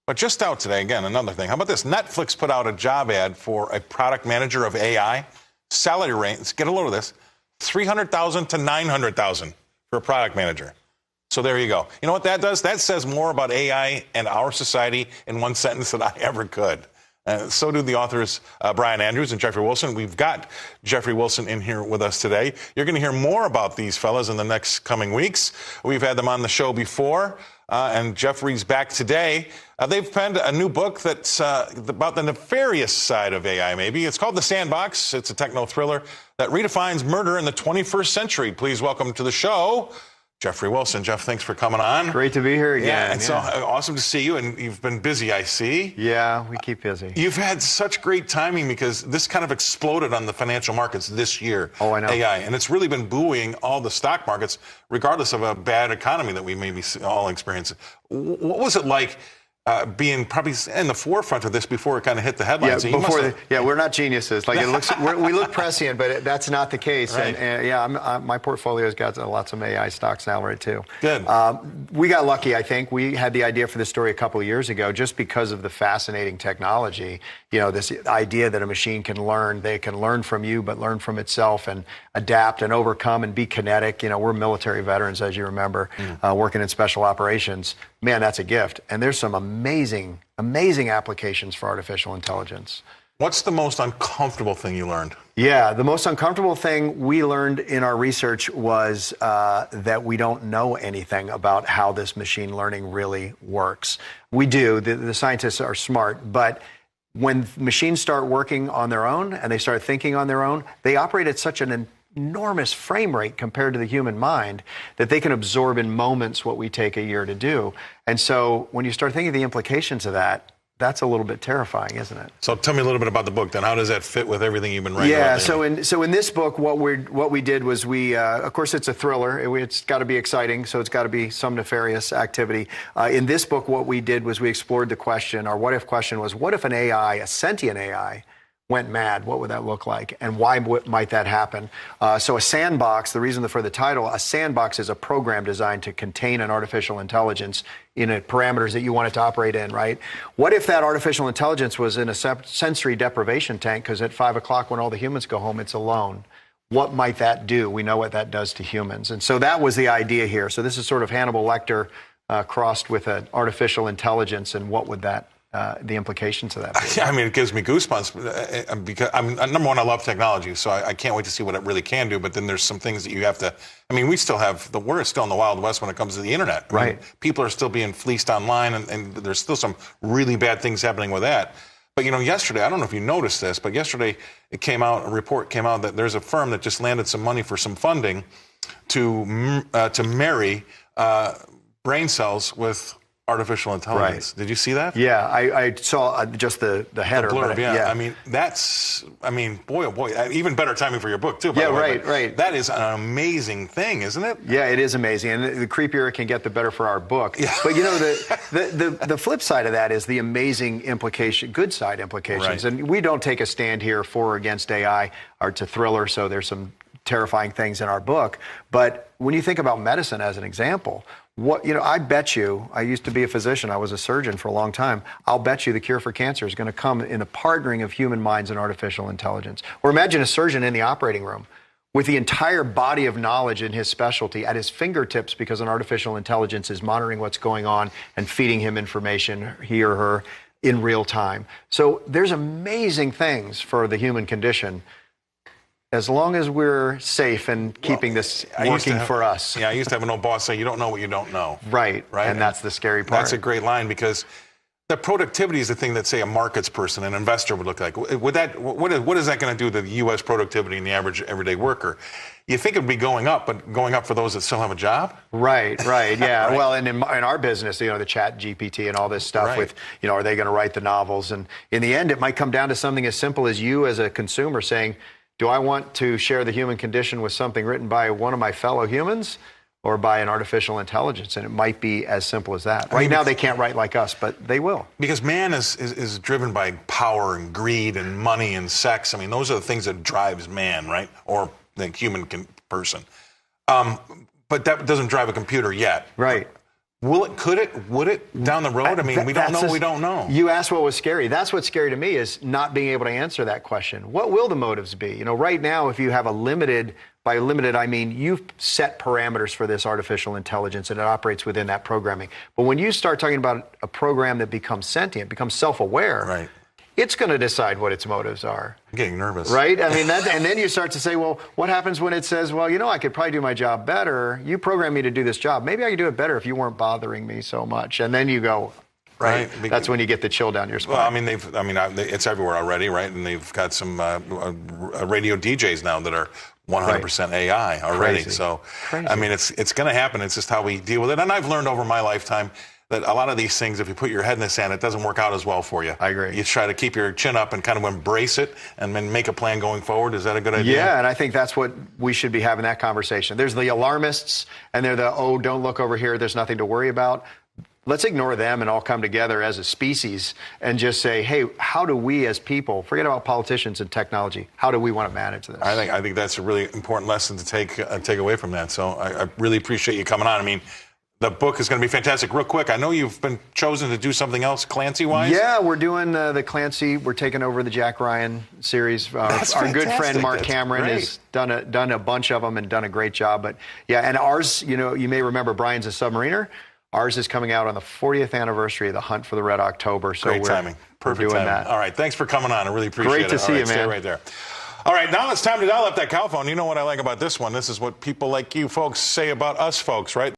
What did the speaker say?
But just out today, again, another thing. How about this? Netflix put out a job ad for a product manager of AI. Salary range, get a load of this, $300,000 to $900,000 for a product manager. So there you go. You know what that does? That says more about AI and our society in one sentence than I ever could. So do the authors Brian Andrews and Jeffrey Wilson. We've got Jeffrey Wilson in here with us today. You're going to hear more about these fellas in the next coming weeks. We've had them on the show before, and Jeffrey's back today. They've penned a new book that's about the nefarious side of AI, maybe. It's called The Sandbox. It's a techno thriller that redefines murder in the 21st century. Please welcome to the show Jeffrey Wilson. Jeff, thanks for coming on. Great to be here again. Yeah, and so awesome to see you, and you've been busy, I see. Yeah, we keep busy. You've had such great timing because this kind of exploded on the financial markets this year. Oh, I know. AI, and it's really been buoying all the stock markets, regardless of a bad economy that we may be all experiencing. What was it like being probably in the forefront of this before it kind of hit the headlines? Yeah, we're not geniuses. Like it looks, we look prescient, but that's not the case. Right. And my portfolio's got lots of AI stocks now, right, too. Good. We got lucky, I think. We had the idea for this story a couple of years ago just because of the fascinating technology. You know, this idea that a machine can learn. They can learn from you, but learn from itself and adapt and overcome and be kinetic. You know, we're military veterans, as you remember, working in special operations. Man, that's a gift. And there's some amazing applications for artificial intelligence. What's the most uncomfortable thing you learned? Yeah, the most uncomfortable thing we learned in our research was that we don't know anything about how this machine learning really works. We do. The scientists are smart, but when machines start working on their own and they start thinking on their own, they operate at such an enormous frame rate compared to the human mind that they can absorb in moments what we take a year to do. And so when you start thinking of the implications of that, that's a little bit terrifying, isn't it? So tell me a little bit about the book then. How does that fit with everything you've been writing Yeah, about? so in this book, what we did was of course it's a thriller. It's got to be exciting, so it's got to be some nefarious activity. In this book, what we did was we explored the question, our what if question was, what if an AI, a sentient AI, went mad? What would that look like? And why might that happen? So a sandbox, the reason for the title, a sandbox is a program designed to contain an artificial intelligence in parameters that you want it to operate in, right? What if that artificial intelligence was in a sensory deprivation tank because at 5 o'clock when all the humans go home, it's alone? What might that do? We know what that does to humans. And so that was the idea here. So this is sort of Hannibal Lecter crossed with an artificial intelligence, and what would that the implications of that be? I mean, it gives me goosebumps because number one, I love technology, so I can't wait to see what it really can do. But then there's some things that you have to. I mean, we're still in the Wild West when it comes to the internet. Right. People are still being fleeced online, and there's still some really bad things happening with that. But you know, yesterday, I don't know if you noticed this, but yesterday a report came out that there's a firm that just landed some money for some funding to marry brain cells with artificial intelligence. Right. Did you see that? Yeah, I saw just the header. The blurb, but yeah. I mean, boy, oh boy, even better timing for your book too. By the way. Right. That is an amazing thing, isn't it? Yeah, it is amazing, and the creepier it can get, the better for our book. Yeah. But you know, the flip side of that is the amazing good side implications. Right. And we don't take a stand here for or against AI. It's a thriller, so there's some terrifying things in our book. But when you think about medicine as an example, I bet you, I used to be a physician, I was a surgeon for a long time, I'll bet you the cure for cancer is going to come in a partnering of human minds and artificial intelligence. Or imagine a surgeon in the operating room with the entire body of knowledge in his specialty at his fingertips because an artificial intelligence is monitoring what's going on and feeding him information, he or her, in real time. So there's amazing things for the human condition, as long as we're safe and keeping this working for us. Yeah, I used to have an old boss say, you don't know what you don't know. Right. And that's the scary part. That's a great line, because the productivity is the thing that, say, a markets person, an investor would look like. What is that going to do to the U.S. productivity and the average everyday worker? You think it would be going up, but going up for those that still have a job? Right, yeah. Right. Well, and in our business, the chat GPT and all this stuff with, are they going to write the novels? And in the end, it might come down to something as simple as you as a consumer saying, do I want to share the human condition with something written by one of my fellow humans or by an artificial intelligence? And it might be as simple as that. Right now, they can't write like us, but they will. Because man is driven by power and greed and money and sex. I mean, those are the things that drives man, right? Or the human person. But that doesn't drive a computer yet. Right. Could it, would it down the road? I mean, we don't know. We don't know. You asked what was scary. That's what's scary to me, is not being able to answer that question. What will the motives be? Right now, if you have by limited, I mean, you've set parameters for this artificial intelligence and it operates within that programming. But when you start talking about a program that becomes sentient, becomes self-aware, right, it's going to decide what its motives are. I'm getting nervous. Right? I mean, and then you start to say, well, what happens when it says, well, I could probably do my job better. You programmed me to do this job. Maybe I could do it better if you weren't bothering me so much. And then you go, right? That's when you get the chill down your spine. Well, it's everywhere already, right? And they've got some radio DJs now that are 100% AI already. Crazy. So, Crazy. I mean, it's going to happen. It's just how we deal with it. And I've learned over my lifetime that a lot of these things, if you put your head in the sand, it doesn't work out as well for you. I agree. You try to keep your chin up and kind of embrace it and then make a plan going forward. Is that a good idea? Yeah, and I think that's what we should be having that conversation. There's the alarmists, and they're the, oh, don't look over here, there's nothing to worry about. Let's ignore them and all come together as a species and just say, hey, how do we as people, forget about politicians and technology, how do we want to manage this? I think that's a really important lesson to take away from that. So I really appreciate you coming on. I mean, the book is going to be fantastic. Real quick, I know you've been chosen to do something else Clancy-wise. Yeah, we're doing the Clancy. We're taking over the Jack Ryan series. Our good friend Mark Cameron has done a bunch of them and done a great job. But yeah, and ours, you may remember Brian's a submariner. Ours is coming out on the 40th anniversary of the Hunt for the Red October. So great timing. Perfect timing. That. All right, thanks for coming on. I really appreciate it. Great to see you, man. Stay right there. All right, now it's time to dial up that cow phone. You know what I like about this one. This is what people like you folks say about us folks, right?